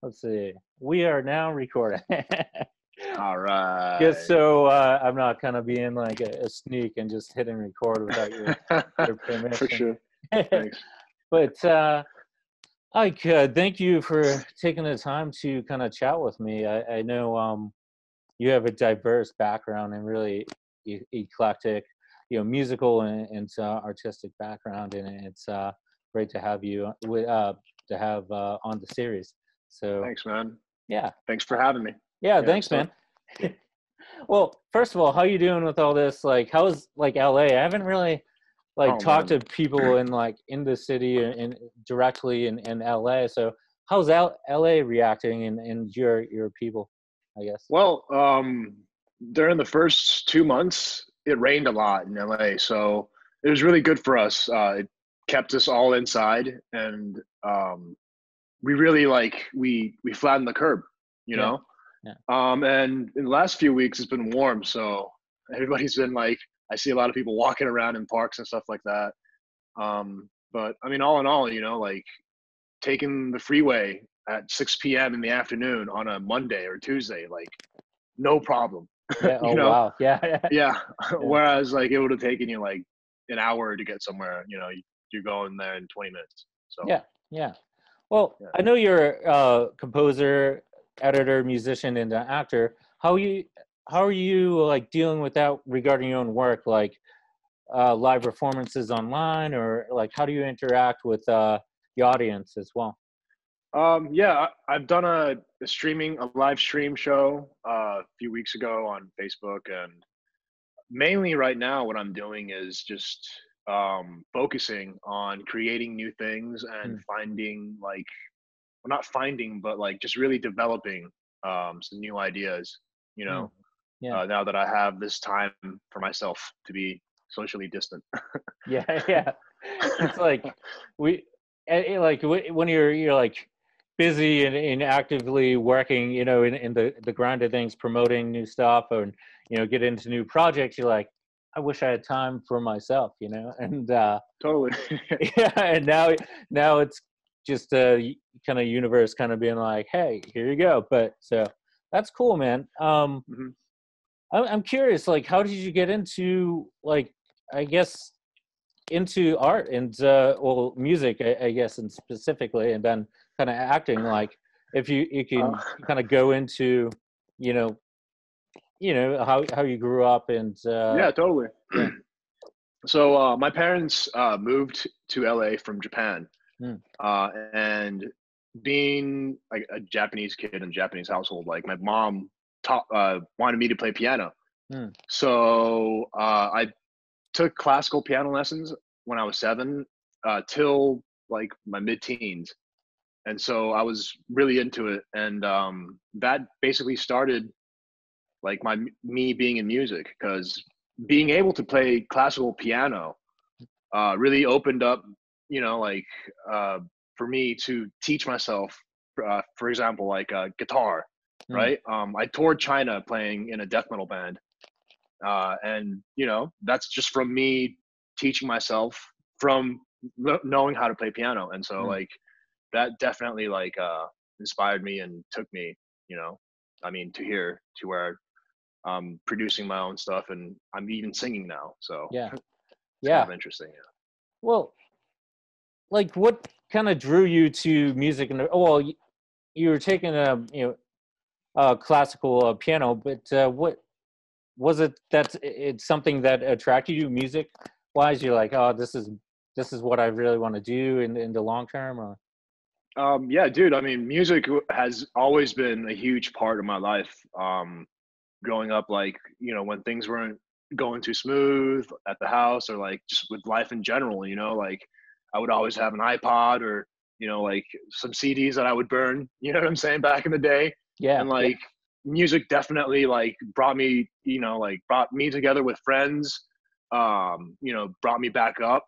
Let's see. We are now recording. All Just right. so I'm not kind of being like a sneak and just hitting record without your For permission. sure. Thanks. But Ike, thank you for taking the time to kind of chat with me. I know you have a diverse background and really eclectic, musical and artistic background, and it's great to have you on the series. So Thanks, man. yeah, Thanks for having me. yeah, Yeah, I'm thanks, man. stoked. Yeah. Well, first of all, how you doing with all this? Like, how's like LA? I haven't really like Oh, talked man. to people in the city and directly in LA. So how's LA reacting and your people, I guess? Well, during the first 2 months, it rained a lot in LA, so it was really good for us. It kept us all inside, and we really we flattened the curb, you Yeah, know. yeah, And in the last few weeks, it's been warm, so everybody's been like, I see a lot of people walking around in parks and stuff like that. But I mean, all in all, like taking the freeway at 6 p.m. in the afternoon on a Monday or Tuesday, like no problem, yeah. Oh you know? wow, yeah, yeah, Yeah. yeah, Whereas like it would have taken you like an hour to get somewhere, you're going there in 20 minutes. So yeah, yeah. Well, yeah. I know you're a composer, editor, musician, and an actor. How are you like dealing with that regarding your own work, like live performances online, or like how do you interact with the audience as well? Yeah, I've done a live stream show a few weeks ago on Facebook, and mainly right now what I'm doing is just focusing on creating new things and Mm, finding well, not finding, but like just really developing some new ideas. You mm, know, yeah, now that I have this time for myself to be socially distant. yeah, yeah. It's like we, like when you're like busy and actively working, in the grind of things, promoting new stuff and get into new projects. You're like, I wish I had time for myself, and Totally. yeah, and now it's just a kind of universe kind of being like, hey, here you go. But so that's cool, man. Mhm. I'm curious, like, how did you get into like, I guess, into art and well, music, I guess, and specifically, and then kind of acting. Like, if you Uh, can kind of go into, you know, how you grew up and yeah, totally. yeah, So my parents moved to LA from Japan, mm, and being like a Japanese kid in a Japanese household, like my mom wanted me to play piano. mm, So I took classical piano lessons when I was 7 till like my mid-teens, and so I was really into it, and that basically started like me being in music because being able to play classical piano really opened up, like uh, for me to teach myself, for example, like guitar, mm, right? I toured China playing in a death metal band, and that's just from me teaching myself from knowing how to play piano, and so mm, like that definitely inspired me and took me, I mean, to here to where I'm producing my own stuff and I'm even singing now. So yeah, it's kind yeah. of interesting. Well, like, what kind of drew you to music? And well, you were taking a classical piano, but what was it that it's something that attracted you music wise? You're like, oh, this is what I really want to do in the long term, or Yeah, dude. I mean, music has always been a huge part of my life. Growing up, like when things weren't going too smooth at the house, or like just with life in general, like I would always have an iPod or like some CDs that I would burn. You know what I'm saying? Back in the day, yeah, and yeah, like music definitely like brought me together with friends. Brought me back up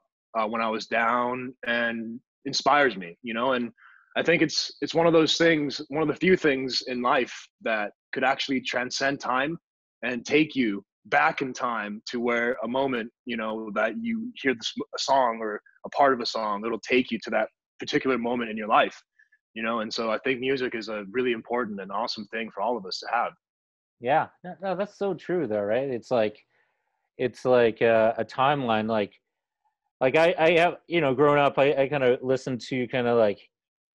when I was down and inspires me. And I think it's one of those things, one of the few things in life that could actually transcend time and take you back in time to where a moment, that you hear a song or a part of a song, it'll take you to that particular moment in your life. And so I think music is a really important and awesome thing for all of us to have. Yeah, no, no, that's so true though, right? It's like a timeline. Like I have, growing up, I kind of listened to kind of like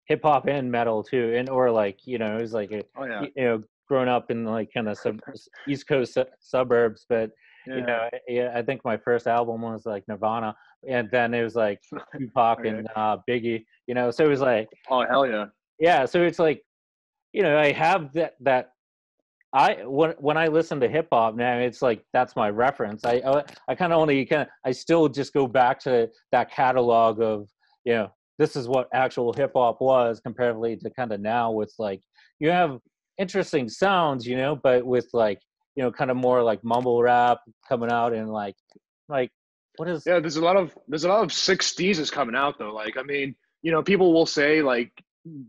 hip hop and metal too, and or like it was like Oh yeah. growing up in like kind of East Coast suburbs, but Yeah. yeah, I think my first album was like Nirvana, and then it was like Tupac Okay. and Biggie, so it was like Oh hell yeah. yeah, so it's like I have that when I listen to hip hop now, it's like that's my reference. I kind of only I still just go back to that catalog of this is what actual hip hop was comparatively to kind of now with like you have interesting sounds, but with like kind of more like mumble rap coming out and like what is Yeah, there's a lot of 60s is coming out though. Like, I mean, people will say like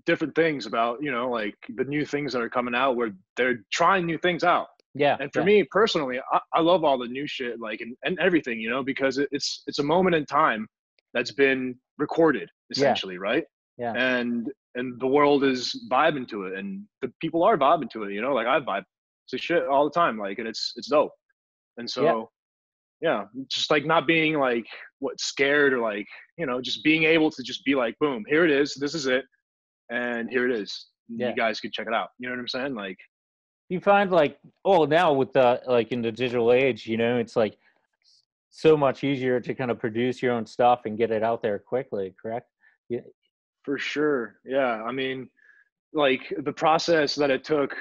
different things about, like the new things that are coming out where they're trying new things out. yeah, And for yeah, me personally, I love all the new shit, like and everything, because it's a moment in time that's been recorded yeah, essentially, right? yeah, And the world is vibing to it, and the people are vibing to it, like I vibe to shit all the time, like, and it's dope. And yeah, so yeah, just like not being like scared or like, just being able to just be like, boom, here it is, this is it, and here it is, you yeah. guys could check it out, you know what I'm saying? Like, You find like now with the like in the digital age, it's like so much easier to kind of produce your own stuff and get it out there quickly, correct? Yeah, for sure, yeah, I mean, like the process that it took,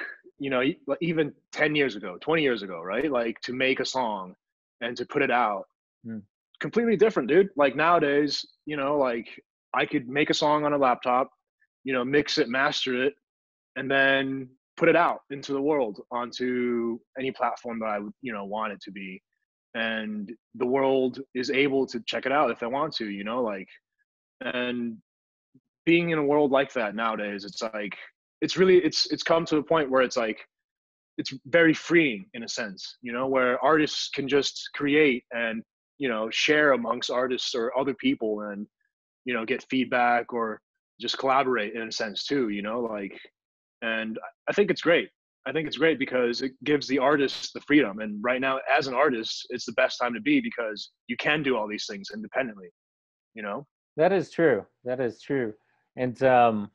even 10 years ago, 20 years ago, right, like to make a song and to put it out, mm, completely different, dude. Like nowadays, like I could make a song on a laptop, mix it, master it, and then put it out into the world onto any platform that I would, want it to be. And the world is able to check it out if they want to, like, and being in a world like that nowadays, it's like, it's really, it's come to a point where it's like, it's very freeing in a sense, where artists can just create and, share amongst artists or other people and, get feedback or just collaborate in a sense too, like, and I think it's great. I think it's great because it gives the artist the freedom. And right now, as an artist, it's the best time to be because you can do all these things independently, you know? that is true. That is true. And so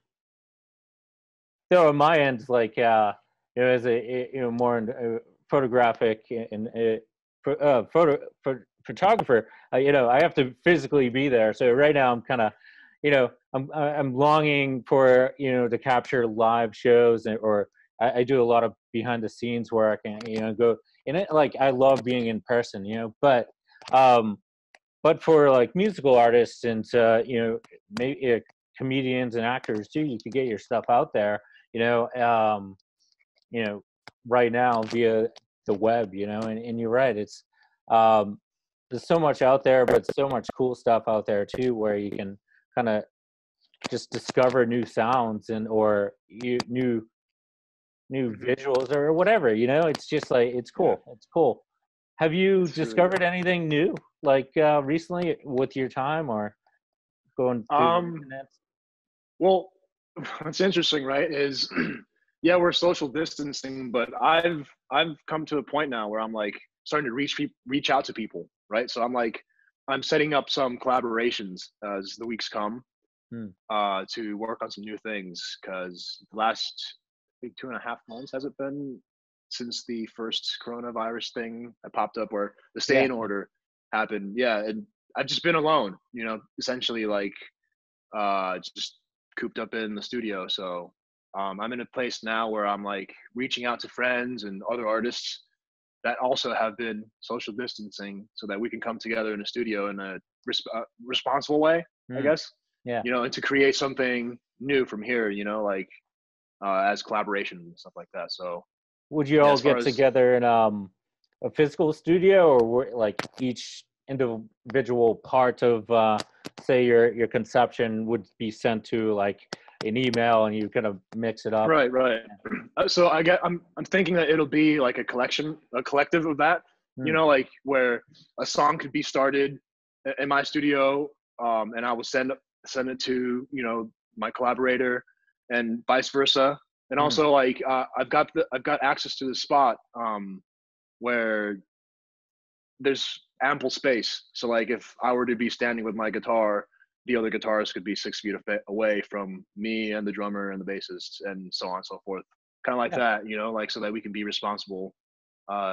on my end, like as a more in, photographic and photographer, I have to physically be there. So right now I'm kind of, I'm longing for to capture live shows or I do a lot of behind the scenes work and go and it like I love being in person, um, but for like musical artists and maybe comedians and actors too, you could get your stuff out there, you know, um, you know, right now via the web, and you're right. It's there's so much out there, but so much cool stuff out there too, where you can kind of just discover new sounds and or new visuals or whatever. It's just like it's Yeah, cool. It's cool. Have you it's really discovered dope. anything new like recently with your time or going through the Um, internet? well, what's interesting, right, is yeah, we're social distancing, but I've come to a point now where I'm like starting to reach out to people, right? So I'm like, I'm setting up some collaborations as the weeks come, Hmm. to work on some new things because the last, I think, 2.5 months has it been since the first coronavirus thing that popped up where the stay Yeah. in order happened. Yeah, and I've just been alone, essentially like just cooped up in the studio. So I'm in a place now where I'm like reaching out to friends and other artists that also have been social distancing so that we can come together in a studio in a responsible way, I Hmm. guess, Yeah. and to create something new from here, like as collaboration and stuff like that. So Would you yeah, all as far get as together in a physical studio, or like each individual part of, say, your conception would be sent to like an email, and you kind of mix it up? right, right. So I'm thinking that it'll be like a collective of that, Hmm. like where a song could be started in my studio, and I will send it to my collaborator, and vice versa. And Mm. also like I've got access to the spot where there's ample space. So like if I were to be standing with my guitar, the other guitarist could be 6 feet away from me and the drummer and the bassist and so on and so forth. Kind of like Yeah. that, you know, like so that we can be responsible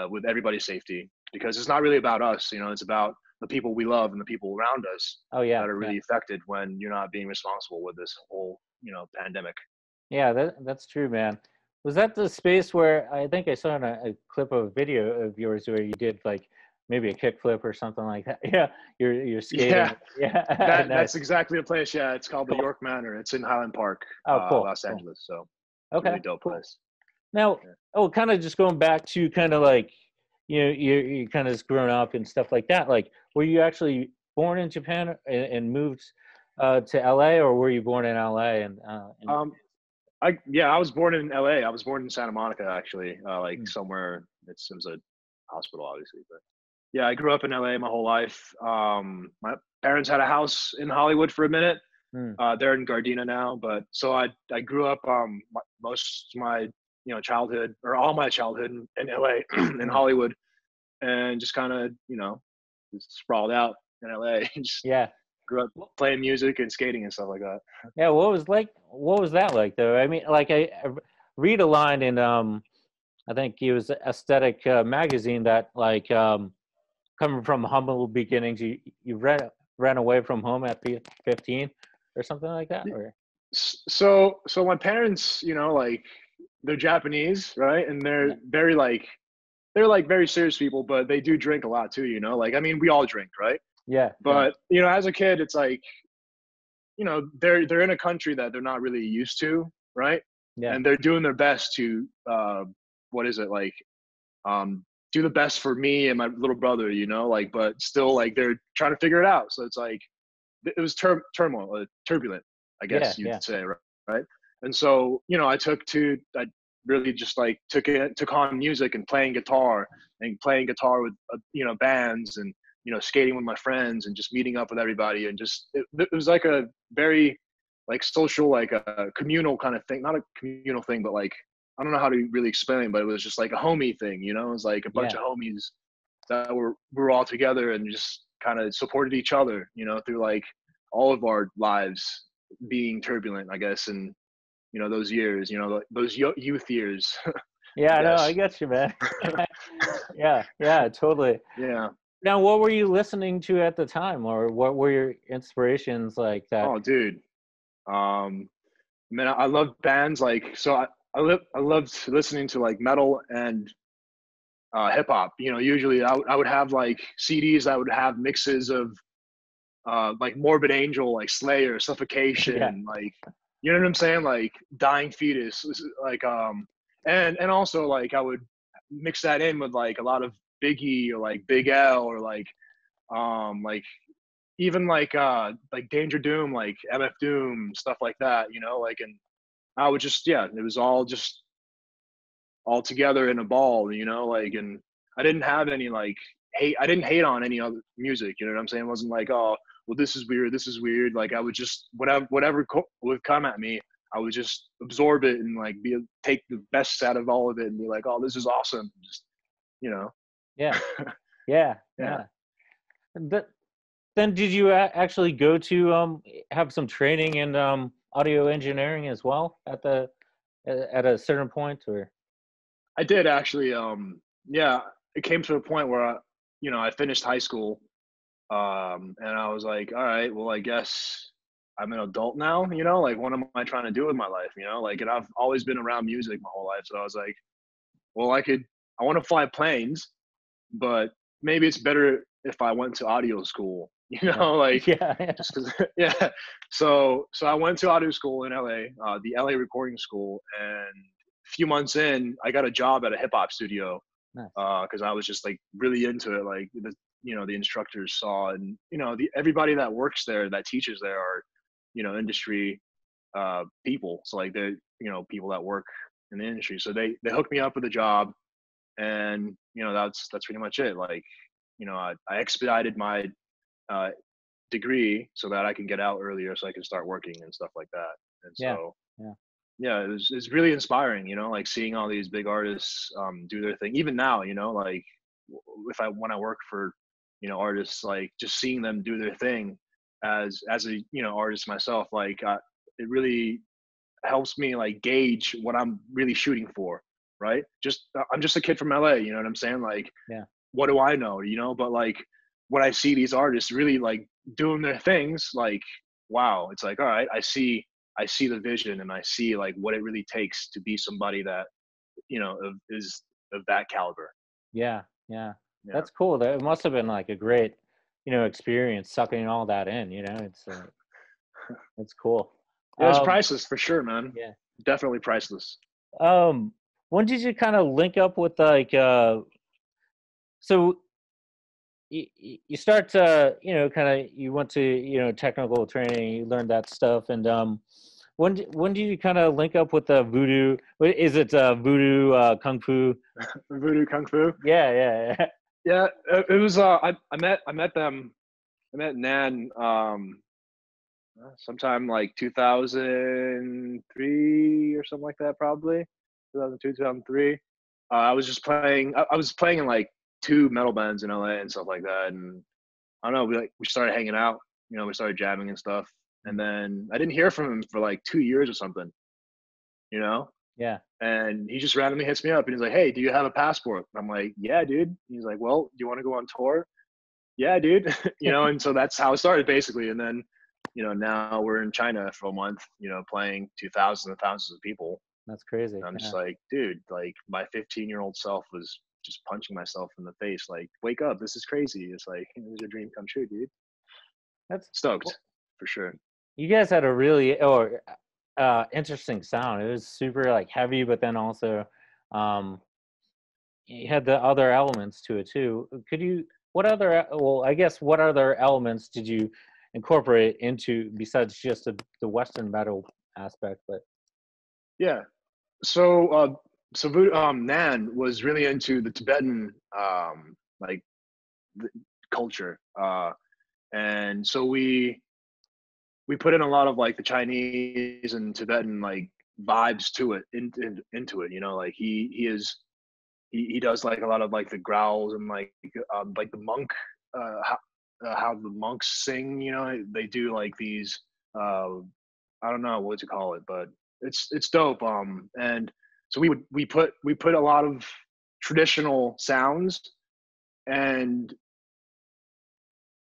with everybody's safety, because it's not really about us, you know, it's about the people we love and the people around us Oh yeah. that are Yeah. really affected when you're not being responsible with this whole, pandemic. Yeah, that's true, man. Was that the space where I think I saw in a clip of a video of yours where you did like maybe a kickflip or something like that? Yeah, you're Yeah, skating. Yeah, nice. that's exactly the place. Yeah, it's called the Cool. York Manor. It's in Highland Park, Oh, cool. Los Cool. Angeles. So it's a Okay. really dope Cool. place. Now, Yeah. oh, kind of just going back to kind of like you kind of just grown up and stuff like that. Like, were you actually born in Japan and moved to LA, or were you born in LA and Um, I was born in LA. I was born in Santa Monica, actually, like mm, somewhere. It was a hospital, obviously, but yeah, I grew up in LA my whole life. My parents had a house in Hollywood for a minute. mm, They're in Gardena now, but so I grew up most of my childhood, or all my childhood in LA in mm. Hollywood, and just kind of just sprawled out in LA. Just Yeah. grew up playing music and skating and stuff like that. Yeah, what was that like though? I mean, like I read a line in I think it was Aesthetic magazine that like coming from humble beginnings, you ran away from home at 15 or something like that, or So my parents, like they're Japanese, right? And yeah, they're like very serious people, but they do drink a lot too, Like I mean, we all drink, right? yeah, yeah, But as a kid, it's like they're in a country that they're not really used to, right? yeah, And they're doing their best to what is it like do the best for me and my little brother, like, but still like they're trying to figure it out. So it's like it was turmoil, turbulent, I yeah, guess you'd yeah, say, right? And so I really just like took on music and playing guitar with bands, and skating with my friends and just meeting up with everybody, and just it was like a very like social, like a communal kind of thing, not a communal thing, but like I don't know how to really explain, but it was just like a homie thing, It was like a bunch yeah, of homies that were all together and just kind of supported each other, through like all of our lives being turbulent, I guess, and those years, those youth years, I yeah. I know, I guess. get you, man. Yeah, yeah, totally. Yeah. Now, what were you listening to at the time, or what were your inspirations like that? Oh, dude. Um, Man, I love bands like so. I loved listening to like metal and hip hop. Usually I would have like CDs that would have mixes of like Morbid Angel, like Slayer, Yeah, Suffocation, like you know what I'm saying, like Dying Fetus, like and also like I would mix that in with like a lot of Biggie or like Big L or like even like Danger Doom, like MF Doom, stuff like that, like, and I would just, yeah, it was all just all together in a ball, like, and I didn't have any like hate. I didn't hate on any other music. You know what I'm saying? It wasn't like, oh, well, this is weird. This is weird. Like I would just whatever would come at me, I would just absorb it and like take the best out of all of it and be like, oh, this is awesome. Just you know, yeah, yeah, yeah. yeah. That, then did you actually go to have some training in audio engineering as well at the at a certain point, or I did actually. Yeah, it came to a point where I finished high school. And I was like, all right, well, I guess I'm an adult now, like what am I trying to do with my life, like, and I've always been around music my whole life. So I was like, well, I want to fly planes, but maybe it's better if I went to audio school, yeah, like yeah, yeah. just cause, yeah. So I went to audio school in LA, the LA recording school. And a few months in, I got a job at a hip hop studio Nice. because I was just like really into it. Like the instructors saw, and everybody that works there, that teaches there, are industry people. So like they're people that work in the industry. So they hooked me up with a job, and that's pretty much it. Like I expedited my uh, degree so that I can get out earlier, so I can start working and stuff like that. And Yeah, so yeah. yeah, it's really inspiring, you know, like seeing all these big artists do their thing. Even now, you know, like if I when I work for, you know, artists, like just seeing them do their thing as a, you know, artist myself, like it really helps me like gauge what I'm really shooting for, right? Just I'm just a kid from LA, you know what I'm saying? Like Yeah. what do I know, you know? But like when I see these artists really like doing their things, like wow, it's like all right, I see the vision and I see like what it really takes to be somebody that, you know, is of that caliber. Yeah. Yeah. Yeah. That's cool. That it must have been like a great, experience sucking all that in, it's cool. Yeah, it's Um, priceless for sure, man. yeah. Definitely priceless. Um, when did you kind of link up with like so you start to, kind of you went to, technical training, you learned that stuff, and when do you kind of link up with the voodoo? Is it voodoo kung fu? Voodoo Kung Fu. Yeah, yeah, yeah. Yeah, it was. I met them. I met Nan sometime like 2003 or something like that, probably 2002, 2003. I was just playing. I was playing in like two metal bands in LA and stuff like that, and I don't know. We started hanging out. You know, we started jamming and stuff, and Mm. then I didn't hear from him for like 2 years or something. You know, Yeah. and he just randomly hits me up and he's like, "Hey, do you have a passport?" And I'm like, "Yeah, dude." He's like, "Well, do you want to go on tour?" Yeah, dude. You know, and so that's how it started basically. And then, you know, now we're in China for a month, you know, playing to thousands and thousands of people. That's crazy. And I'm just Yeah. like, dude, like my 15-year-old self was just punching myself in the face, like, wake up, this is crazy. It's like, it was your dream come true, dude. That's Stoked well, for sure. you guys had a really interesting sound. It was super like heavy, but then also um you had the other elements to it too. Could you what other well, I guess what other elements did you incorporate into besides just the Western metal aspect? But Yeah. So, so Voodoo, Nan was really into the Tibetan, like the culture. And so we put in a lot of like the Chinese and Tibetan like vibes to it into it. You know, like he does like a lot of like the growls and like the monk how the monks sing. You know, they do like these I don't know what to call it, but it's dope. And so we put a lot of traditional sounds and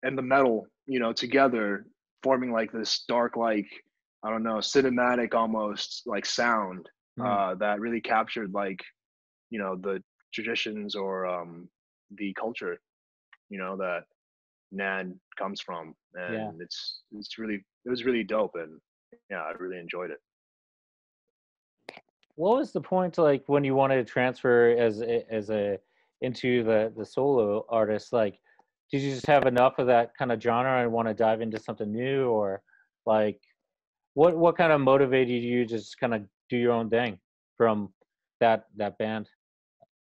the metal, you know, together, forming like this dark, like I don't know, cinematic almost like sound mm, that really captured like you know the traditions or the culture, you know, that Nan comes from, yeah. and it's really it was really dope, and yeah, I really enjoyed it. What was the point like when you wanted to transfer as a into the solo artist? Like, did you just have enough of that kind of genre and want to dive into something new, or like what kind of motivated you to just kind of do your own thing from that band?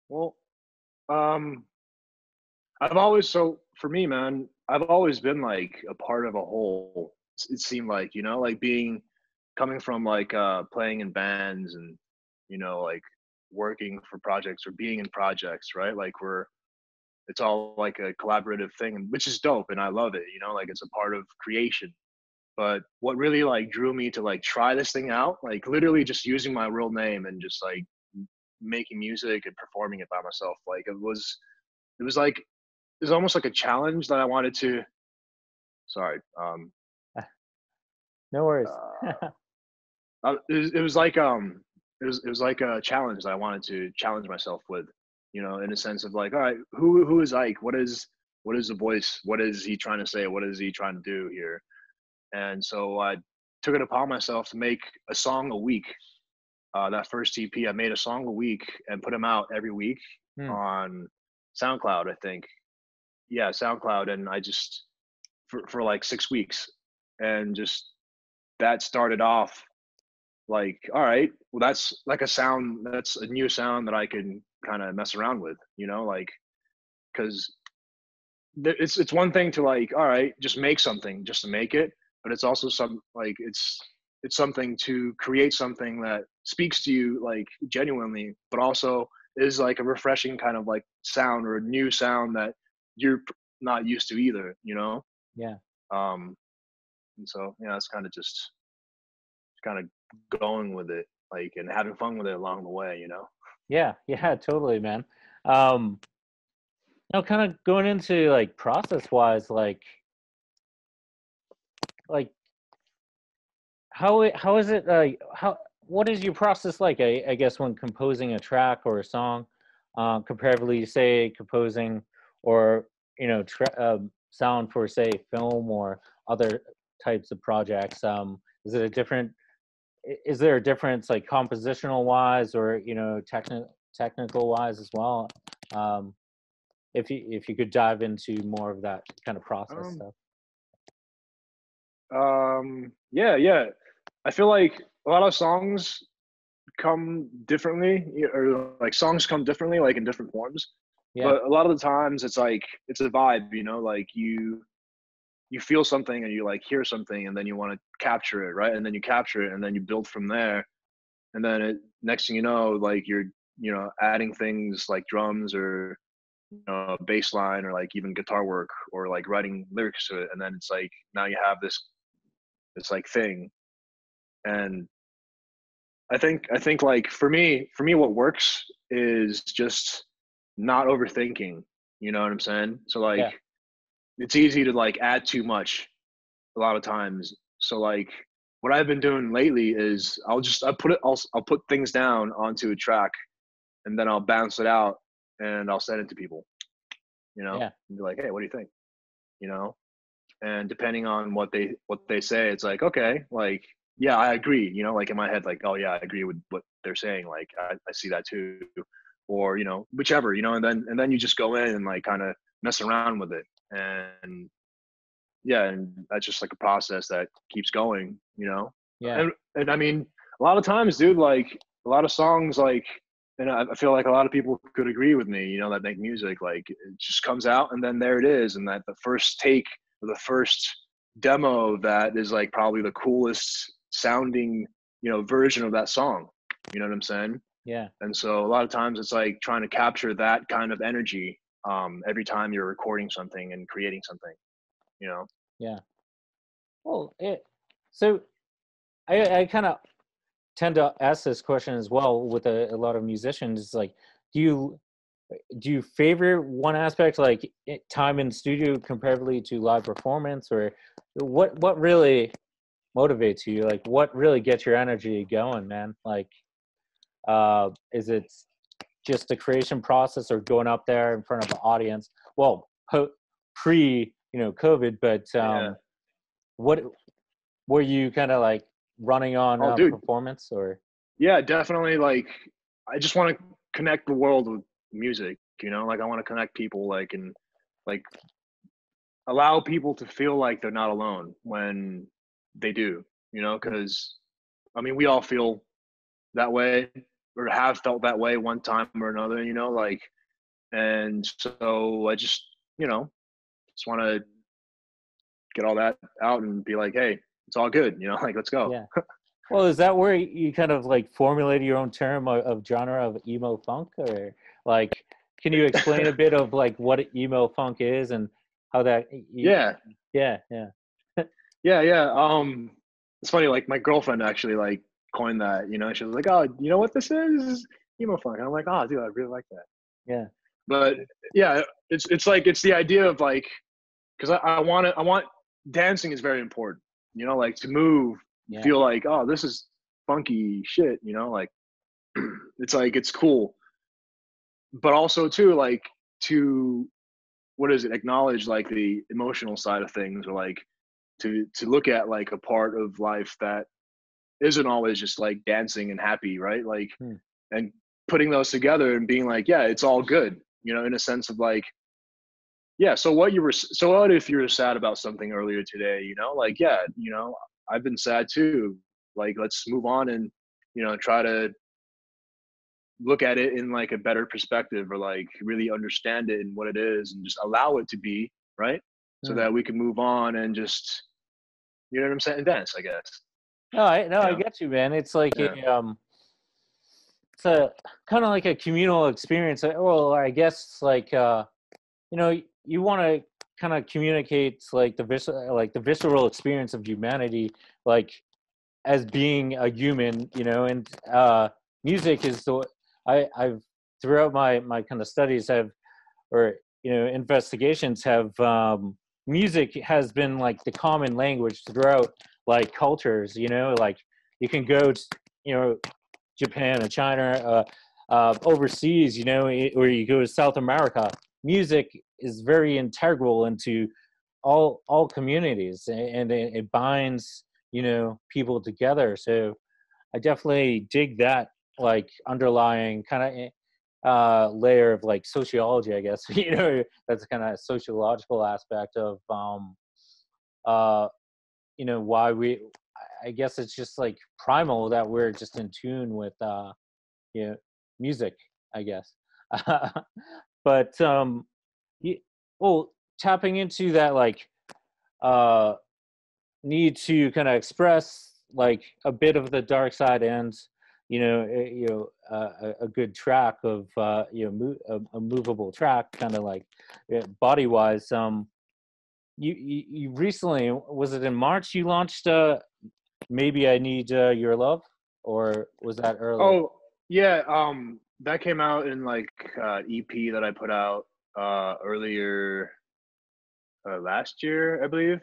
Well, um, I've always so for me, man, I've always been like a part of a whole. It seemed like, you know, like being coming from like playing in bands and you know like working for projects or being in projects, right? Like we're it's all like a collaborative thing, which is dope, and I love it. You know, like it's a part of creation. But what really like drew me to like try this thing out, like literally just using my real name and just like making music and performing it by myself, like it was like it was almost like a challenge that I wanted to. Sorry, No worries. uh, it was like it was like a challenge that I wanted to challenge myself with, you know, in a sense of like, all right, who is Ike? What is the voice? What is he trying to say? What is he trying to do here? And so I took it upon myself to make a song a week. That first EP, I made a song a week and put them out every week Hmm. on SoundCloud, I think. Yeah, SoundCloud, and I just for like 6 weeks, and just that started off like, all right, well, that's like a sound, that's a new sound that I can kind of mess around with, you know, like because it's one thing to like, all right, just make something just to make it, but it's also some like it's something to create something that speaks to you like genuinely, but also is like a refreshing kind of like sound or a new sound that you're not used to either, you know? Yeah. Um, and so, yeah, it's kind of just kind of going with it, like, and having fun with it along the way, you know? Yeah. Yeah. Totally, man. Um, Now, kind of going into like process wise, like how is it how what is your process like? I guess when composing a track or a song, comparatively, say composing or sound for say film or other types of projects. Is it a different? Is there a difference like compositional wise or technical wise as well? Um, if you could dive into more of that kind of process Um, stuff. yeah, yeah. I feel like a lot of songs come differently, or like songs come differently, like in different forms. Yeah, But a lot of the times, it's like it's a vibe, you know. Like you feel something and you like hear something, and then you want to capture it, right? And then you capture it, and then you build from there. And then next thing you know, like you're adding things like drums or bass line or like even guitar work or like writing lyrics to it, and then it's like now you have this like thing. And I think like for me what works is just not overthinking, you know what I'm saying? So like yeah, it's easy to like add too much a lot of times. So like what I've been doing lately is I'll put things down onto a track, and then I'll bounce it out and I'll send it to people, yeah, and be like, hey, what do you think? You know? And depending on what they say, it's like, okay, like, yeah, I agree, like in my head, like, oh yeah, I agree with what they're saying, like I see that too, or whichever, and then you just go in and like kind of mess around with it. And yeah, and that's just like a process that keeps going, yeah, and I mean, a lot of times, dude, like a lot of songs, like, and I feel like a lot of people could agree with me, that make music, like it just comes out and then there it is, and that the first take or the first demo of that is like probably the coolest sounding, version of that song. You know what I'm saying? yeah, And so a lot of times it's like trying to capture that kind of energy every time you're recording something and creating something, you know? yeah. Well, so I kind of tend to ask this question as well with a lot of musicians. It's like, do you do you favor one aspect like time in studio comparatively to live performance, or what really motivates you? Like, what really gets your energy going, man? Like, is it just the creation process or going up there in front of an audience? Well, pre COVID, but Yeah. what were you kind of like running on Oh, dude. performance or? Yeah, definitely. Like, I just want to connect the world with music, like I want to connect people, like, and like allow people to feel like they're not alone when they do, because I mean, we all feel that way or have felt that way one time or another, like, and so I just want to get all that out and be like, hey, it's all good, like, let's go. Yeah. Well, is that where you kind of like formulated your own term of genre of emo funk, or like, can you explain a bit of like what emo funk is and how that? Yeah, Yeah, yeah, yeah, yeah. It's funny. Like my girlfriend actually like coined that. She was like, "Oh, you know what this is? This is emo funk." And I'm like, "Oh, dude, I really like that." yeah, But yeah, it's like it's the idea of like, because I want dancing is very important. Like to move, yeah, feel like, oh, this is funky shit. Like it's like it's cool, but also too like to what is it? Acknowledge like the emotional side of things, or like to look at like a part of life that isn't always just like dancing and happy, right? Like, hmm, and putting those together and being like, yeah, it's all good, in a sense of like, yeah. So what if you were sad about something earlier today? Like, yeah, I've been sad too. Like, let's move on and try to look at it in like a better perspective, or like really understand it and what it is, and just allow it to be, right? So hmm, that we can move on and just, you know what I'm saying, dance, I guess. I Yeah. get you, man. It's like Yeah. it's a kind of like a communal experience. Well, I guess it's like you want to kind of communicate like the visceral experience of humanity, like as being a human, and music is I've throughout my kind of studies have, or investigations have, music has been like the common language throughout like cultures, like you can go to, Japan or China, overseas, or you go to South America. Music is very integral into all communities, and it binds people together. So I definitely dig that like underlying kind of layer of like sociology, I guess. That's kind of sociological aspect of uh why I guess it's just like primal that we're just in tune with you know music, I guess. But y- well, tapping into that like uh need to kind of express like a bit of the dark side, and a good track of a movable track, kind of like body wise. You recently, was it in March, you launched Maybe I Need Your Love, or was that earlier? Oh, yeah. That came out in like EP that I put out earlier last year, I believe.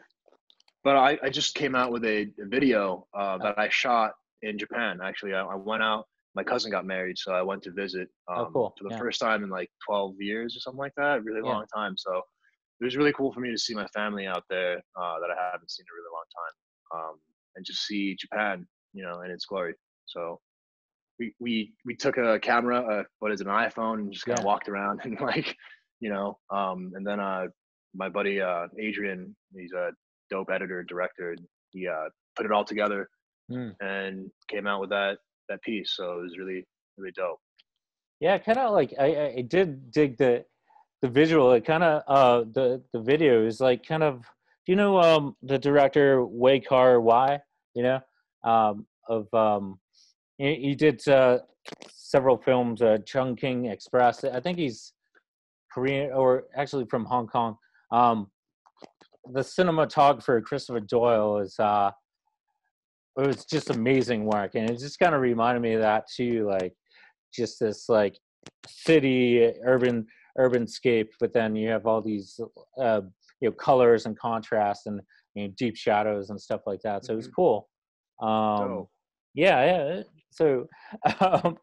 But I just came out with a video Oh, that I shot in Japan. Actually, I went out. My cousin got married, so I went to visit oh, cool. for the Yeah, first time in like 12 years or something like that. Really yeah, long time. So it was really cool for me to see my family out there that I haven't seen in a really long time, and just see Japan, in its glory. So we took a camera, what is it, an iPhone, and just kind of yeah. walked around and like, and then my buddy Adrian, he's a dope editor director. He put it all together Mm. and came out with that piece. So it was really really dope. Yeah, kind of like I did dig the visual. It kind of the video is like kind of, do you know the director Wei Kar Wai, of he did several films, Chungking Express. I think he's Korean, or actually from Hong Kong. um the cinematographer Christopher Doyle is it was just amazing work, and it just kind of reminded me of that too, like just this like city urban scape, but then you have all these uh colors and contrast, and deep shadows and stuff like that, so it was Hmm. cool. um Dope. yeah. So um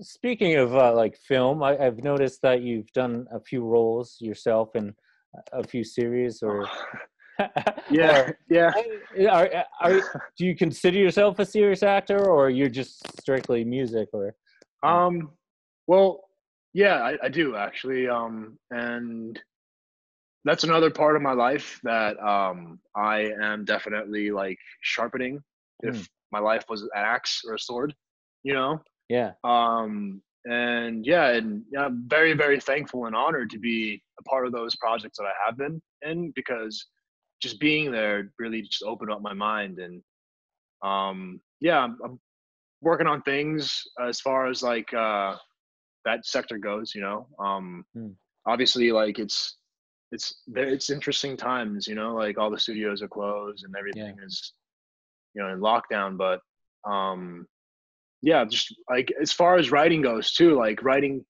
speaking of like film, I've noticed that you've done a few roles yourself in a few series, Oh. or Yeah. or Yeah. are do you consider yourself a serious actor, or you're just strictly music, or um. Well, yeah, I do actually. And that's another part of my life that I am definitely like sharpening. hmm, If my life was an axe or a sword, you know. yeah, And yeah, and yeah, I'm very very thankful and honored to be a part of those projects that I have been in, because just being there really just opened up my mind. And yeah, I'm working on things as far as like that sector goes. hmm, Obviously like it's interesting times, like all the studios are closed and yeah, everything is in lockdown. But yeah, just like as far as writing goes too, like writing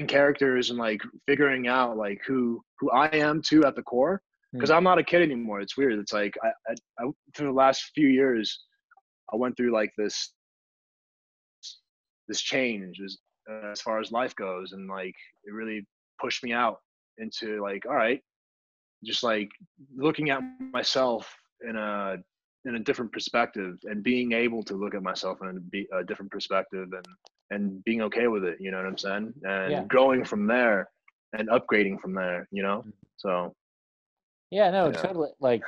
characters and like figuring out like who I am too at the core, hmm, because I'm not a kid anymore. It's weird. It's like I for the last few years I went through like this change as far as life goes, and like it really pushed me out into like, all right, just like looking at myself in a different perspective, and being able to look at myself in a different perspective, and being okay with it, you know what I'm saying, yeah. and growing from there and upgrading from there, so Yeah, no, yeah. totally. Like,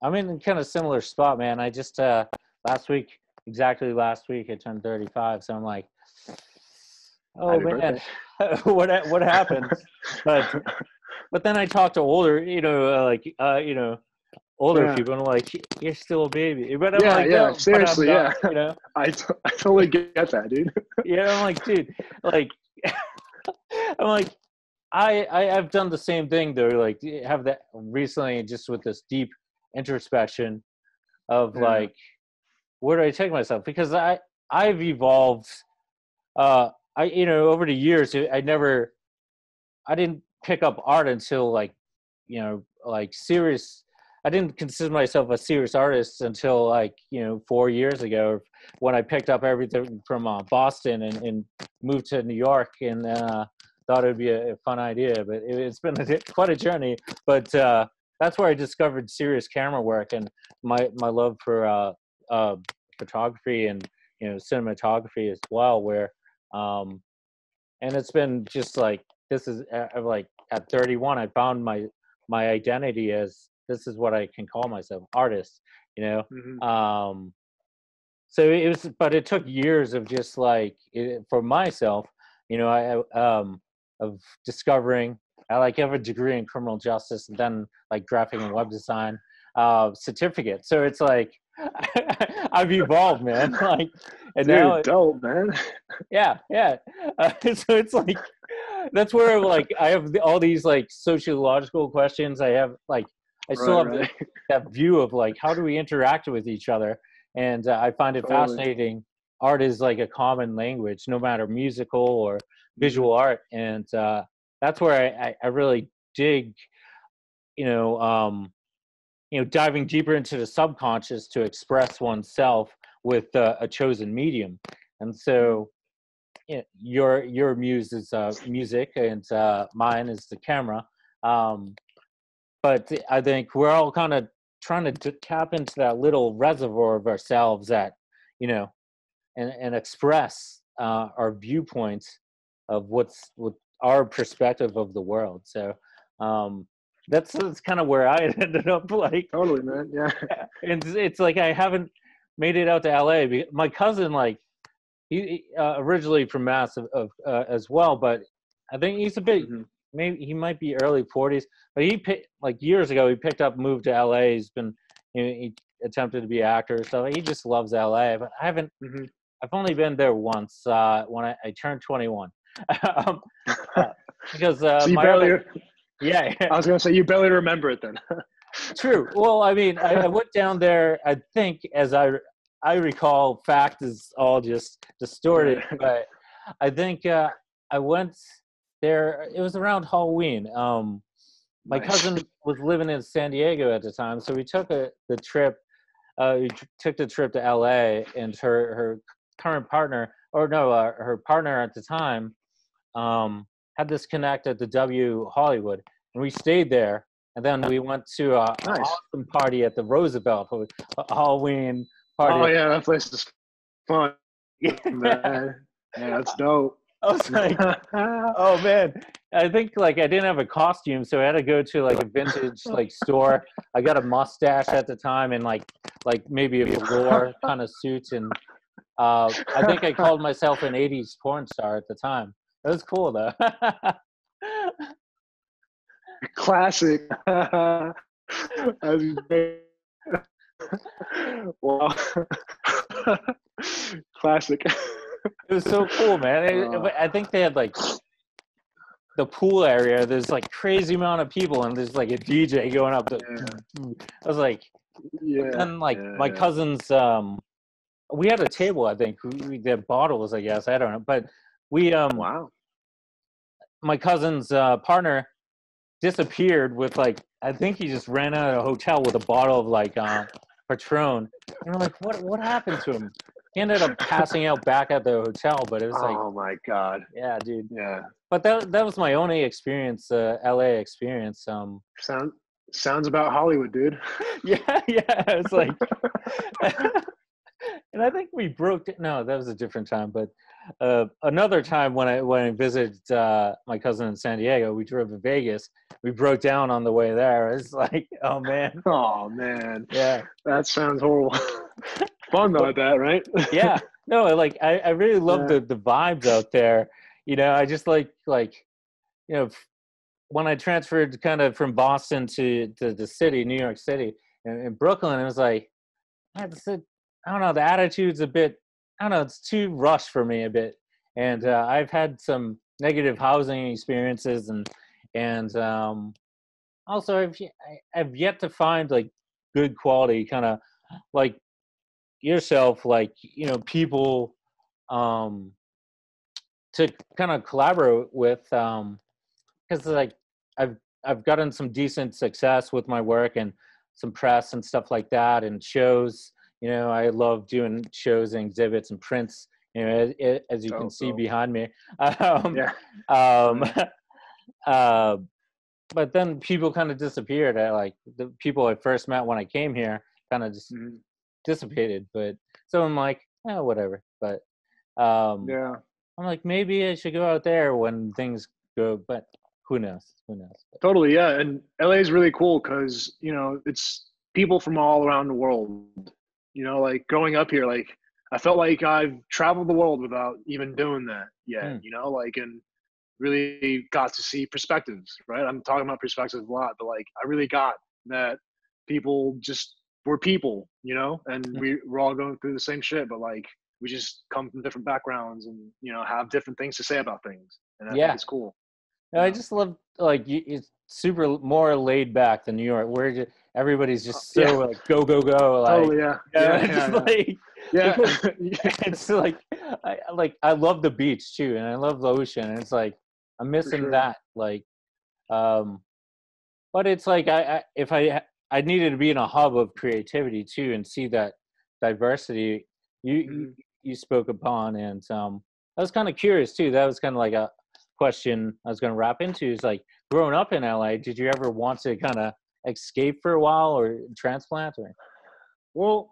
I'm in kind of similar spot, man. I just last week, exactly last week, I turned 35, so I'm like, oh Happy man, birthday. what happened? But then I talked to older, older Yeah. people, and like, you're still a baby. But I'm Yeah, like, yeah. no, but I'm Seriously, not, yeah. you know? I totally get that, dude. Yeah, I'm like, dude, like, I'm like, I've done the same thing though, like have that recently just with this deep introspection of Yeah. like, where do I take myself? Because I've evolved, I, you know, over the years, I didn't pick up art until like, you know, like serious. I didn't consider myself a serious artist until like, you know, 4 years ago when I picked up everything from Boston and moved to New York and thought it would be a fun idea. But it's been quite a journey. But that's where I discovered serious camera work and my love for photography and, you know, cinematography as well. Where and it's been just like this is like at 31 I found my identity as this is what I can call myself, artist, you Hmm. know. So it was, but it took years of just like for myself, you know, of discovering. I like have a degree in criminal justice and then like graphic and web design certificate, so it's like I've evolved, man. Like, and Dude, now dope, man. yeah, yeah. So it's like that's where like I have all these like sociological questions. I have like I still Right, have right. that view of like how do we interact with each other, and I find it Totally. fascinating. Art is like a common language, no matter musical or Hmm. visual art, and that's where I really dig. You know, you know, diving deeper into the subconscious to express oneself with a chosen medium, and so your muse is music and mine is the camera, um, but I think we're all kind of trying to tap into that little reservoir of ourselves that, you know, and express our viewpoints of what our perspective of the world. So um, that's kind of where I ended up like, Totally, man. Yeah. and it's like I haven't made it out to LA. My cousin, like, he originally from Mass as well, but I think he's a bit, Hmm. maybe he might be early 40s, but he picked like years ago he picked up, moved to LA. He's been, you know, he attempted to be an actor, so he just loves LA. But Hmm. I've only been there once when I turned 21. um, uh, because So you my barely, other, yeah, I was gonna say you barely remember it then. true. Well, I mean, I went down there. I think, as I recall, fact is all just distorted. Right. But I think I went there. It was around Halloween. My Nice. cousin was living in San Diego at the time, so we took the trip. Took the trip to L.A. and her current partner, or no, her partner at the time, had this connect at the W Hollywood, and we stayed there. And then we went to a Nice. awesome party at the Roosevelt, a Halloween Oh party. yeah, that place is fun, Yeah, man. Yeah, that's dope. I was like, oh man, I think like I didn't have a costume, so I had to go to like a vintage like store. I got a mustache at the time and like maybe a velour kind of suit, and I think I called myself an '80s porn star at the time. It was cool though. Classic. As you say. Wow. Classic. It was so cool, man. Uh, I think they had like the pool area. There's like crazy amount of people, and there's like a DJ going up. yeah, I was like, but yeah, then like yeah, my yeah. cousins, we had a table. I think they had bottles. I guess I don't know, but we Wow. my cousin's partner disappeared with like I think he just ran out of a hotel with a bottle of like Patron, and we're like, what happened to him? He ended up passing out back at the hotel, but it was like, Oh my God. yeah, dude. Yeah. But that was my only experience, LA experience. Sound sounds about Hollywood, dude. Yeah, yeah. It's like, and I think we broke. No, that was a different time. But another time when I visited my cousin in San Diego, we drove to Vegas. We broke down on the way there. It's like, oh man, Oh man, yeah. that sounds horrible. Fun though But at that, right? yeah, no, like I really love Yeah. the vibes out there. You know, I just like you know when I transferred kind of from Boston to the city, New York City, in Brooklyn. It was like, I don't know, the attitude's a bit, I don't know, it's too rushed for me a bit. And I've had some negative housing experiences, and also I've yet to find like good quality kind of like yourself, like, you know, people um to kind of collaborate with, because like I've I've gotten some decent success with my work and some press and stuff like that and shows. You know, I love doing shows and exhibits and prints. You know, as you can see behind me. Um, Yeah. um, uh, but then people kind of disappeared. Like the people I first met when I came here kind of just dissipated. But so I'm like, oh, whatever. But Yeah. I'm like, maybe I should go out there when things go. But who knows? Who knows? Totally, yeah. And LA is really cool because, you know, it's people from all around the world. You know, like growing up here, like I felt like I've traveled the world without even doing that yet, Mm, you know, like, and really got to see perspectives, right? I'm talking about perspectives a lot, but like I really got that people just were people, you know, and mm. we're all going through the same shit, but like we just come from different backgrounds and, you know, have different things to say about things. And I think Yeah. it's cool, No, you I know? just love like it's super more laid back than New York, where everybody's just Yeah. so like go go go, like, Totally, yeah, you know, yeah, it's just yeah, like yeah, because yeah, it's like I love the beach too, and I love the ocean, and it's like I'm for missing sure. that, like, um, but it's like if I needed to be in a hub of creativity too, and see that diversity you Mhm. you spoke upon, and I was kind of curious too. That was kind of like a question I was going to wrap into. Is like growing up in LA, did you ever want to kind of escape for a while or transplant or? Well,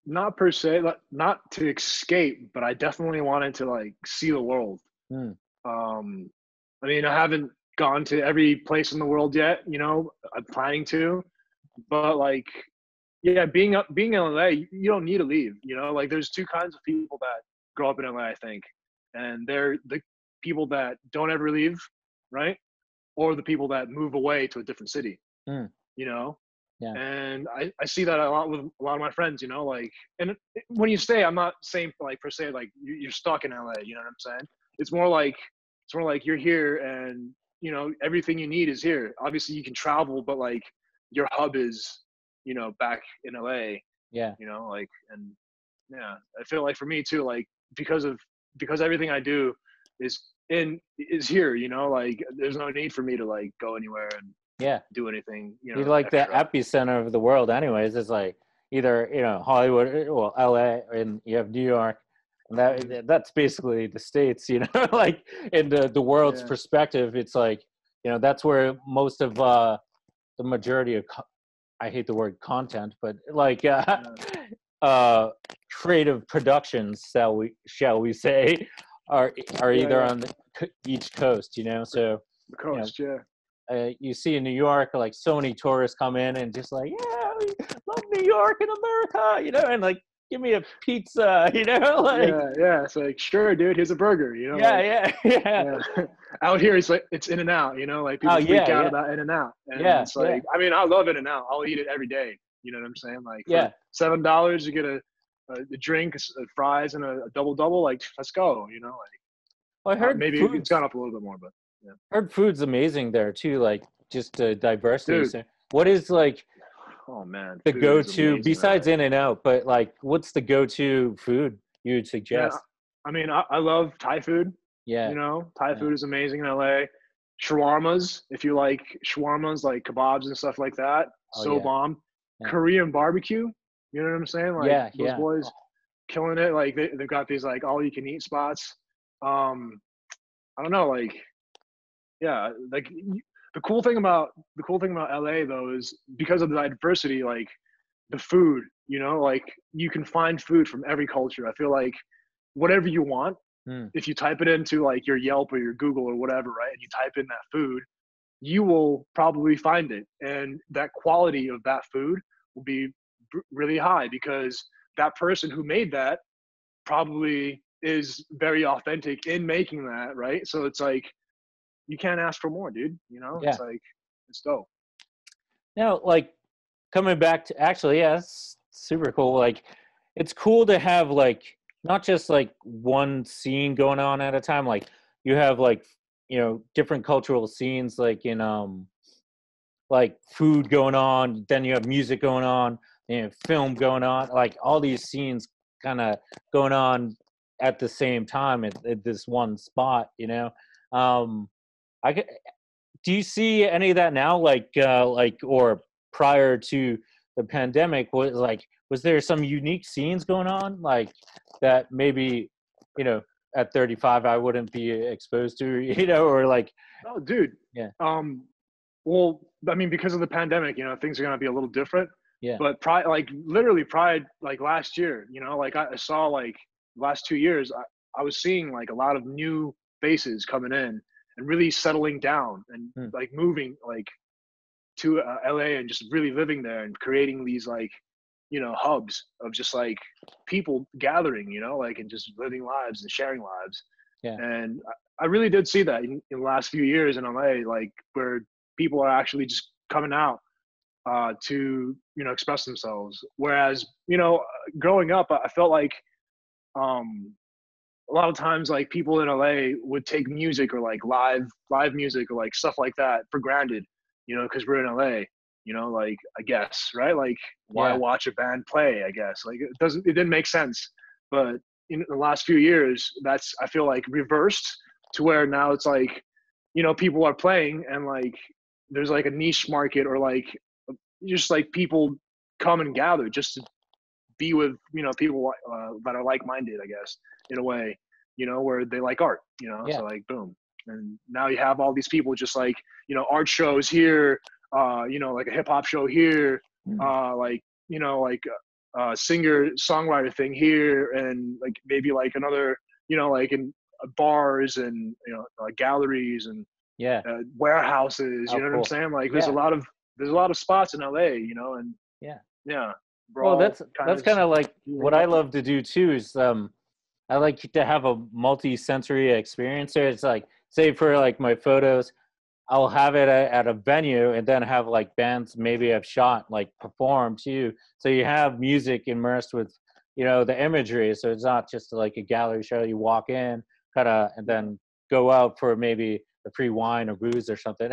not per se, not to escape, but I definitely wanted to like see the world. Hmm. Um, I mean, I haven't gone to every place in the world yet. You know, I'm planning to, but like, yeah, being in LA, you don't need to leave. You know, like there's two kinds of people that grow up in LA, I think, and they're the people that don't ever leave, right? Or the people that move away to a different city. Hmm. You know, Yeah. and I see that a lot with a lot of my friends, you know, like, and when you stay, I'm not saying like per se like you're stuck in LA, you know what I'm saying? It's more like you're here, and you know everything you need is here. Obviously, you can travel, but like your hub is, you know, back in LA, Yeah. you know, like, and yeah, I feel like for me too, like because everything I do is is here, you know, like there's no need for me to like go anywhere and Yeah. do anything, you You know, like the extra. epicenter of the world, anyways. It's like either, you know, Hollywood, well, LA, and you have New York, and Mhm. that's basically the states. You know, like in the world's Yeah. perspective, it's like, you know, that's where most of the majority of I hate the word content, but like Yeah. uh, creative productions, shall we say, are Yeah. either Yeah. on each coast. You know, so The you know, coast. Yeah. you see in New York, like so many tourists come in and just like, yeah, we love New York and America, you know, and like, give me a pizza, you know, like, Yeah. Yeah. It's like, sure, dude, here's a burger, you know, yeah, like, yeah, yeah. yeah. Out here, it's like, it's In and Out, you know, like Oh, people freak yeah, out yeah, about In and Out. And yeah, it's yeah, like, I mean, I love In and Out. I'll eat it every day. You know what I'm saying? Like for yeah. $7, you get a drink, fries, and a double double. Like, let's go, you know, Well, I like, heard maybe it's gone up a little bit more, but yeah. food's amazing there too, like just diversity. Dude, So, what is like oh man, the food is go-to amazing in besides LA. In and Out? But like, what's the go-to food you would Man, suggest? I mean, I love Thai food. Yeah, You know, Thai yeah, food is amazing in LA. Shawarmas, if you like shawarmas, like kebabs and stuff like that, oh so yeah, bomb. yeah, Korean barbecue, you know what I'm saying? Like yeah, those yeah. boys Oh, killing it. Like they've got these like all you can eat spots. Um, I don't know, like yeah, like the cool thing about LA though is because of the diversity, like the food, you know, like you can find food from every culture. I feel like whatever you want, hmm, if you type it into like your Yelp or your Google or whatever, right, and you type in that food, you will probably find it. And that quality of that food will be really high because that person who made that probably is very authentic in making that, right? So it's like, you can't ask for more, dude. You know, it's yeah. like, it's dope. Now, like coming back to actually, yeah, that's super cool. Like, it's cool to have like not just like one scene going on at a time. Like, you have like different cultural scenes, like in like food going on, then you have music going on, then you have film going on, like all these scenes kind of going on at the same time at this one spot. Um, I get, do you see any of that now, like or prior to the pandemic? Was there some unique scenes going on like that maybe you know at 35 I wouldn't be exposed to, or like Oh, dude. yeah Well, I mean, because of the pandemic, things are gonna be a little different. yeah But literally like last year, like I saw like last 2 years, I was seeing like a lot of new faces coming in and really settling down and hmm, like moving like to LA and just really living there and creating these like hubs of just like people gathering, like and just living lives and sharing lives. yeah And I really did see that in the last few years in LA, like where people are actually just coming out to express themselves. Whereas growing up, I felt like a lot of times like people in LA would take music or like live music or like stuff like that for granted, because we're in LA. Like I guess right, like why yeah watch a band play? I guess like it didn't make sense. But in the last few years, that's I feel like reversed to where now it's like people are playing and like there's like a niche market or like just like people come and gather just to be with people that are like-minded, I guess, in a way, where they like art, yeah so like boom, and now you have all these people just like art shows here, like a hip-hop show here, hmm, like like singer songwriter thing here, and like maybe like another like in bars and galleries and yeah warehouses, oh what I'm cool saying? Like yeah there's a lot of spots in LA, and yeah yeah, we're well all that's kind that's of kind just of like what meeting I up. love to do too is I like to have a multi-sensory experience there. It's like, say for like my photos, I'll have it at a venue and then have like bands maybe I've shot like perform too. So you have music immersed with, the imagery. So it's not just like a gallery show. You walk in, kind of, and then go out for maybe a free wine or booze or something.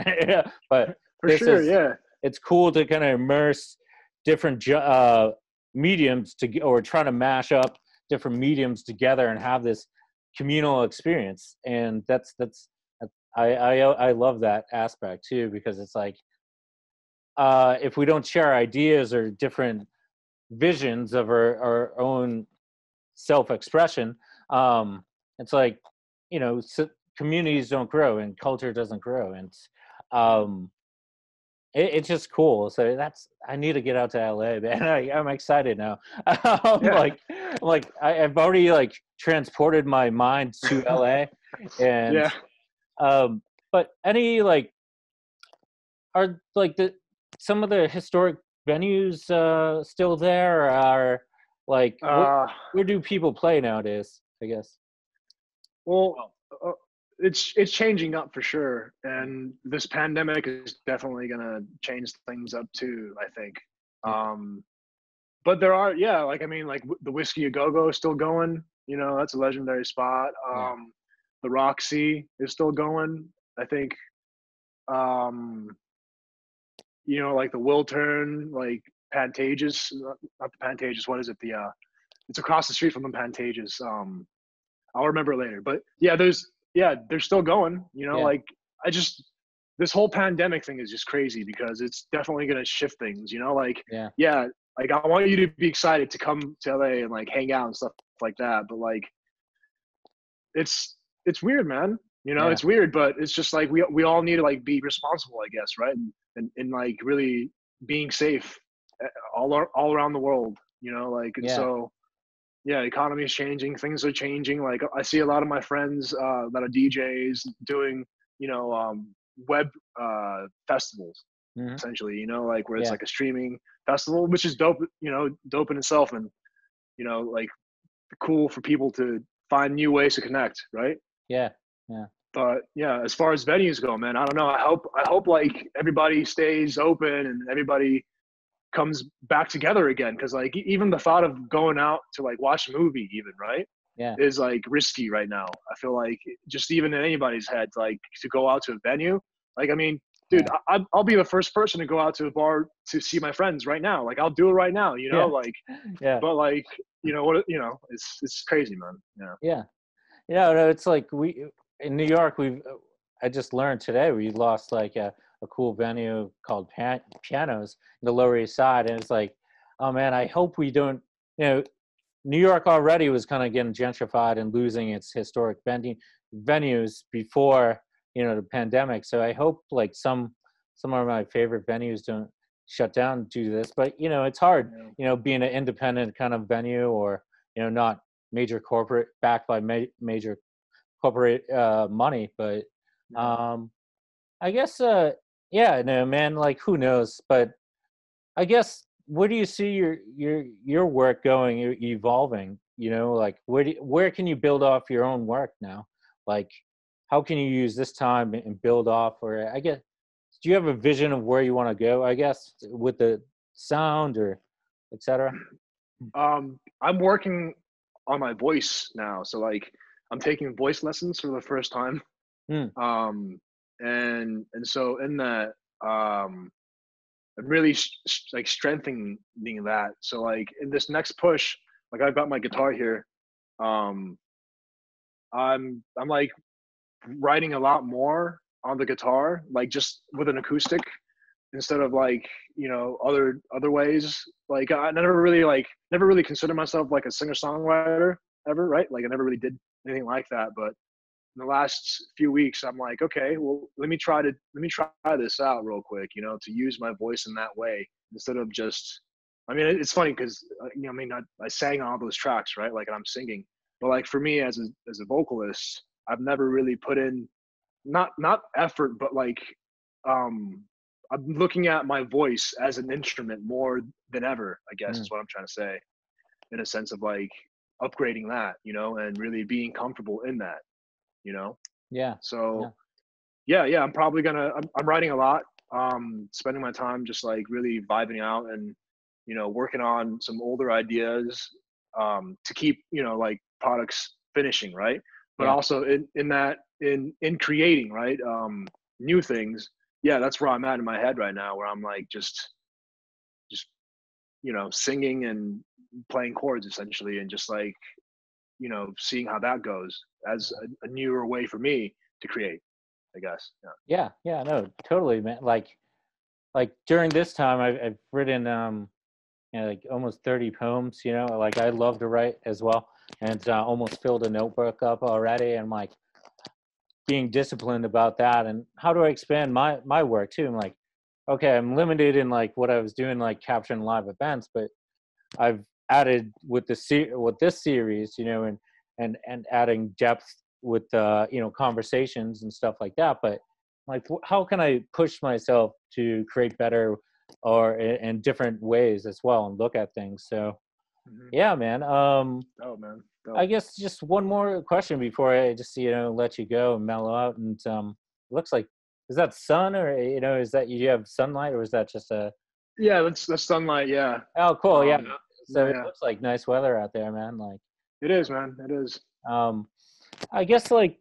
But For this sure, is, yeah. it's cool to kind of immerse different mediums or try to mash up different mediums together and have this communal experience. And that's I love that aspect too, because it's like if we don't share ideas or different visions of our own self-expression, it's like communities don't grow and culture doesn't grow, and um, it's just cool. So I need to get out to LA, man. I'm excited now. Yeah. I've already like transported my mind to LA, and Yeah. um, but any like are like the some of the historic venues still there, or are like Uh, where do people play nowadays, I guess? well, uh, it's changing up for sure, and this pandemic is definitely gonna change things up too, I think. Yeah, Um, but there are, yeah, like I mean, like the Whiskey A Go Go is still going. That's a legendary spot. yeah, The Roxy is still going. I think. Um, like the Wiltern, like Pantages, not the Pantages. What is it? It's across the street from the Pantages. I'll remember later. But yeah, they're still going. yeah, Like I just this whole pandemic thing is just crazy because it's definitely gonna shift things. Like yeah, yeah, like I want you to be excited to come to LA and like hang out and stuff like that. But like it's weird, man. yeah, It's weird, but it's just like we all need to like be responsible, I guess, right? And like really being safe all around the world, like and yeah, so yeah, economy is changing, things are changing. Like I see a lot of my friends that are DJs doing, web festivals hmm essentially, like where it's yeah, like a streaming festival, which is dope, dope in itself, and like cool for people to find new ways to connect, right? yeah, yeah, But yeah, as far as venues go, man, I don't know. I hope like everybody stays open and everybody comes back together again. Cause like even the thought of going out to like watch a movie even, right, Yeah. is like risky right now. I feel like just even in anybody's head, like to go out to a venue, like, I mean, dude, Yeah. I'll be the first person to go out to a bar to see my friends right now. Like I'll do it right now, you know, Yeah. like, Yeah. but like, you know what, you know, it's crazy, man. Yeah. Yeah. Yeah. No, it's like we in New York. I just learned today we lost like a cool venue called Pianos in the Lower East Side, and it's like, oh man, I hope we don't. You know, New York already was kind of getting gentrified and losing its historic venues before, you know, the pandemic. So I hope like some of my favorite venues don't shut down due to this. But you know, it's hard, Yeah. you know, being an independent kind of venue, or you know, not major corporate backed by major corporate money. But Yeah. um, I guess yeah, no man, like who knows? But I guess where do you see your work going, evolving? You know, like where can you build off your own work now? Like, how can you use this time and build off? Or I guess, do you have a vision of where you want to go? I guess with the sound or etc. I'm working on my voice now. So like I'm taking voice lessons for the first time. Hmm. Um, and so in that, I'm really like strengthening that. So like in this next push, like I've got my guitar here. Um, I'm like writing a lot more on the guitar, like just with an acoustic instead of like, you know, other ways. Like I never really considered myself like a singer songwriter ever, right? Like I never really did anything like that. But in the last few weeks, I'm like, okay, well, let me try this out real quick, you know, to use my voice in that way instead of just. I mean, it's funny because you know, I mean, I sang on all those tracks, right? Like, and I'm singing, but like for me as a vocalist, I've never really put in not effort, but like um I'm looking at my voice as an instrument more than ever, I guess Hmm. is what I'm trying to say, in a sense of like upgrading that, you know, and really being comfortable in that, you know. Yeah. So Yeah. yeah, I'm probably I'm writing a lot, spending my time just like really vibing out and, you know, working on some older ideas, to keep, you know, like products finishing, right? But Yeah. also in that in creating, right, new things. Yeah, that's where I'm at in my head right now, where I'm like just you know, singing and playing chords essentially, and just like, you know, seeing how that goes as a newer way for me to create, I guess. Yeah. Yeah. Yeah. No, totally, man. Like during this time, I've written you know, like almost 30 poems. You know, like I love to write as well, and almost filled a notebook up already. And like being disciplined about that, and how do I expand my work too? I'm like, okay, I'm limited in like what I was doing, like capturing live events, but I've added with with this series, you know, and adding depth with you know, conversations and stuff like that. But like, how can I push myself to create better, or in different ways as well, and look at things? So Hmm. yeah, man. Oh man, I dope. guess just one more question before I just, you know, let you go and mellow out. And it looks like, is that sun, or you know, is that you have sunlight, or is that just a? Yeah, that's sunlight. Yeah. Oh, cool. Yeah. Um. So Yeah, it yeah. looks like nice weather out there, man. Like, It is, man. It is. um, I guess like,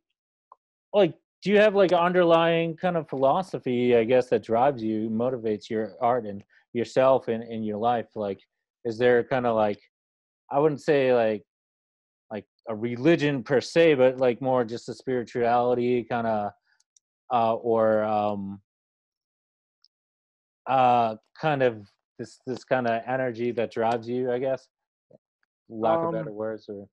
do you have like underlying kind of philosophy, I guess, that drives you, motivates your art and yourself in your life? Like, is there kind of like, I wouldn't say like a religion per se, but like more just a spirituality kind of, or kind of this kind of energy that drives you, I guess, lack of better Um. words, or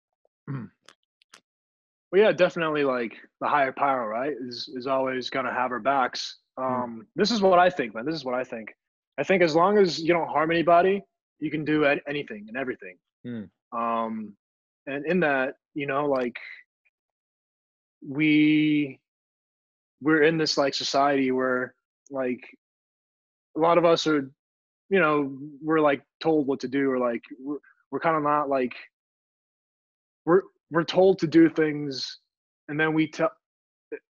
Well, yeah, definitely. Like the higher power, right, is always gonna have our backs. mm, This is what I think, man. This is what I think. I think as long as you don't harm anybody, you can do anything and everything. mm, Um, and in that, you know, like we we're in this like society where like a lot of us are, you know, we're like told what to do, or like we're kind of not like we're we're told to do things, and then we tell.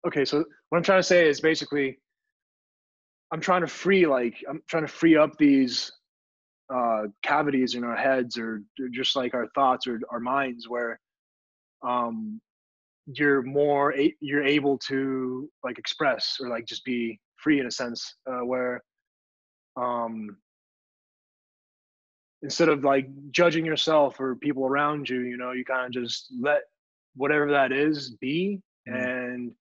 Okay, so what I'm trying to say is basically I'm trying to free up these cavities in our heads, or just like our thoughts or our minds, where um, you're able to like express or like just be free in a sense, where um, instead of like judging yourself or people around you, you kind of just let whatever that is be, Mm,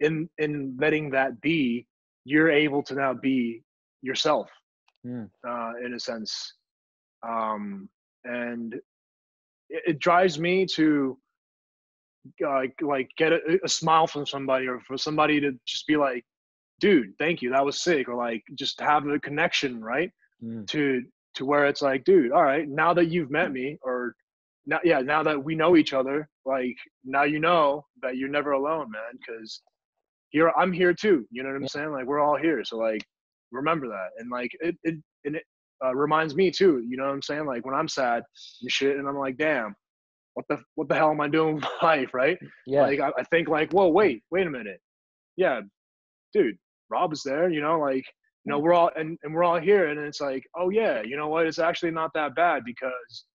and in letting that be, you're able to now be yourself, mm, in a sense. And it drives me to like get a smile from somebody, or for somebody to just be like, dude, thank you, that was sick, or like just have a connection, right? mm. To where it's like, dude, all right, now that you've met me, or now, yeah, now that we know each other, like now you know that you're never alone, man, because here I'm here too, you know what I'm Yeah, saying? Like we're all here, so like remember that. And like it reminds me too, you know what I'm saying? Like when I'm sad and shit, and I'm like, damn, what the hell am I doing with life, right? yeah, Like I think like, whoa, wait a minute, yeah, dude, Rob is there, like, yeah, we're all, and we're all here. And it's like, oh yeah, you know what? It's actually not that bad, because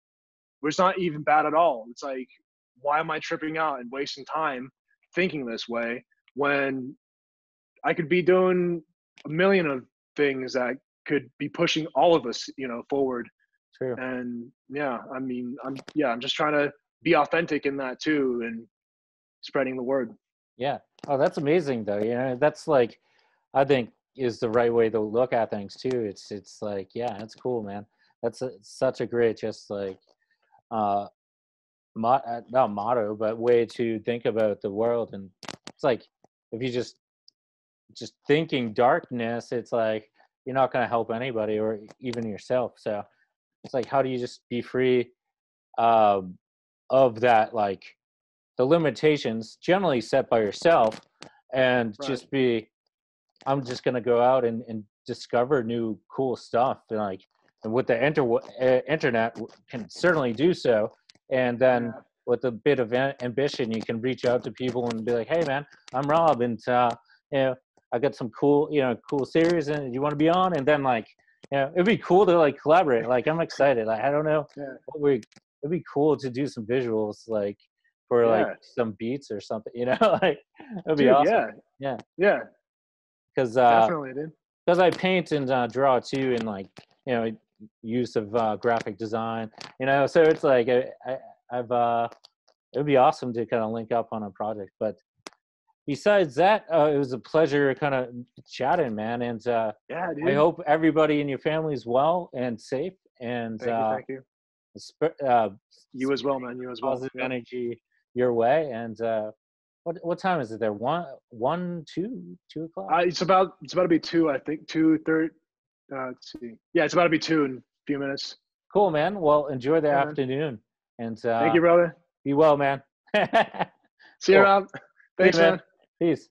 it's not even bad at all. It's like, why am I tripping out and wasting time thinking this way, when I could be doing a million of things that could be pushing all of us, forward. true. And yeah, I mean, I'm just trying to be authentic in that too, and spreading the word. Yeah. Oh, that's amazing though. That's like, I think is the right way to look at things too. It's like, yeah, that's cool, man. Such a great, just like, uh, not motto, but way to think about the world. And it's like, if you just thinking darkness, it's like you're not going to help anybody or even yourself. So it's like, how do you just be free, um, of that, like the limitations generally set by yourself, and Right. just be, I'm just gonna go out and discover new cool stuff, and with the internet can certainly do so. And then Yeah. with a bit of ambition, you can reach out to people and be like, hey man, I'm Rob, and you know I got some cool series, and you want to be on. And then like, it'd be cool to like collaborate. Like I'm excited. Like I don't know Yeah. what we it'd be cool to do some visuals, like for like Yeah. some beats or something, like it'd be Dude. awesome. Yeah. Yeah, Yeah. because Definitely, dude. I paint and draw too, and like, use of graphic design. So it's like I've it would be awesome to kind of link up on a project. But besides that, it was a pleasure kind of chatting, man. And Yeah, I dude. hope everybody in your family is well and safe, and Thank you. Thank you. You as well, man. You as well. positive Yep. energy your way. And what time is it there? 2 o'clock? It's about to be 2. I think 2:30. Let's see. Yeah, it's about to be 2 in a few minutes. Cool, man. Well, enjoy the Yeah, man. afternoon, and Thank you, brother. be well, man. See you Cool. around. See you, Thanks, man. man. Peace.